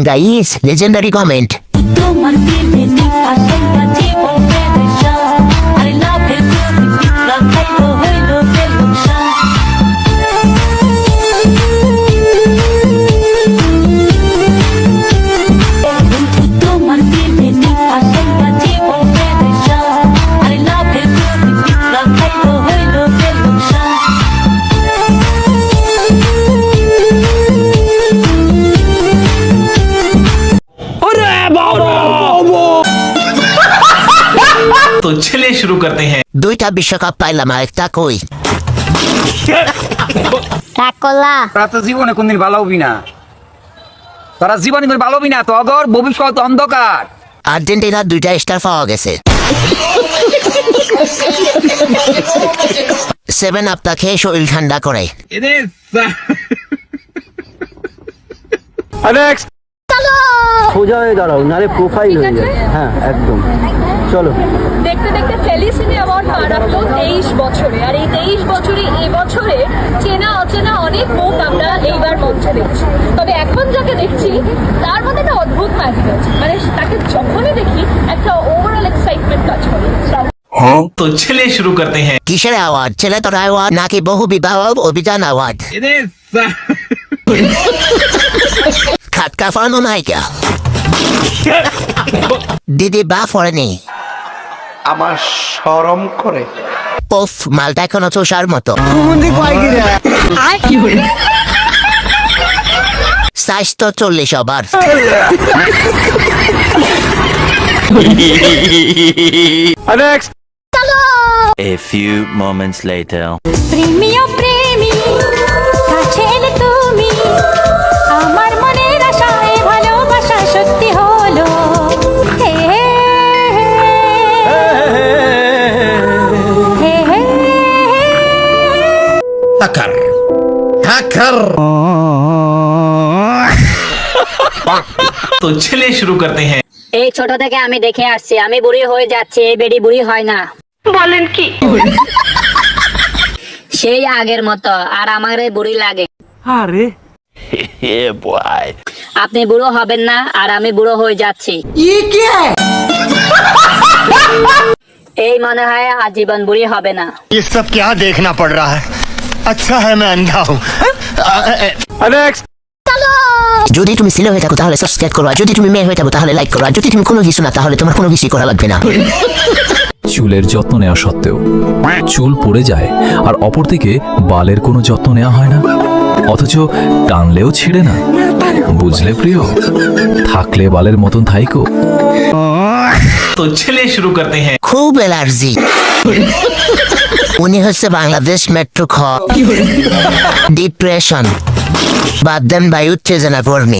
Guys legendary comment. तो चलिए शुरू करते हैं। দুইটা বিশ্বকাপ পাইলাম, একটা কই? কাকলা তোরা তো জীবনে কোনদিন ভালো হবি না, তোরা জীবনে কোনদিন ভালো হবি না, তো অগর ভবিষ্যৎ অন্ধকার। আর্জেন্টিনার দুইটা স্টার পাওয়া গেছে। 7 আপটা খেয়ে শরীর ঠান্ডা করে। সোজা হয়ে দাঁড়াও, নারে প্রোফাইল হয়ে যায়। হ্যাঁ একদম, চলো। দেখতে দেখতে ফেলিসিটি অ্যাওয়ার্ড পা রাখলো 23 বছরে, আর এই 23 বছরে এবছরে চেনা অচেনা অনেক মুখ আমরা এইবার মঞ্চে দেখছি। তবে এখন যাকে দেখছি তার মধ্যে একটা অদ্ভুত ম্যাজিক আছে, মানে তাকে যখনই দেখি একটা ওভারঅল এক্সাইটমেন্ট কাজ করে। तो चलिए शुरू करते हैं। কিসের অ্যাওয়ার্ড? ছেলে তোর অ্যাওয়ার্ড নাকি বহু বিবাহ অভিযান অ্যাওয়ার্ড? খাটকা ফানো নায়িকা দিদি বা ফরেনি আমার শরম করে। ওফ, মালটা এখনো চোষার মতো। সাইজ তো 40 over. A few moments later. প্রেমিও প্রেমী কাছে এলে তুমি, আমার মনের আশায় ভালোবাসা সত্যি হলো। হে হে হে হে হাকার হাকার। तो चलिए शुरू करते हैं। এই ছোট থেকে আমি দেখে আসছি, আমি বুড়ি হয়ে যাচ্ছি, এই বেডি বুড়ি হয় না। বলেন কি? সেই আগের মতো, আর আমার এই বুড়ি লাগে। আরে Yeah, boy. আপনি বুড়ো হবেন না, আর আমি বুড়ো হয়ে যাচ্ছি। এই মনে হয় আজীবন বুড়ি হবে না। ये सब क्या देखना पड़ रहा है? अच्छा है मैं अंधा हूँ। যদি তুমি ছেলে হয়ে থাকো তাহলে সাবস্ক্রাইব করো, আর যদি তুমি মেয়ে হয়ে থাকো তাহলে লাইক করো, আর যদি তুমি কোনো কিছু না তাহলে তোমার কোনো কিছু করা লাগবে না। চুলের যত্ন নেওয়া সত্ত্বেও চুল পড়ে যায়, আর অপরদিকে বালের কোনো যত্ন নেওয়া হয় না, অথচ টানলেও ছিঁড়ে না। বুঝলে প্রিয়, থাকলে বালের মতন থাইকো। तो चलिए शुरू करते हैं। খুব অ্যালার্জি। উনি হচ্ছে বাংলাদেশ মেট্রো খ। ডিপ্রেশন বাদ দেন, বায়ু উত্তেজনা কর্মী।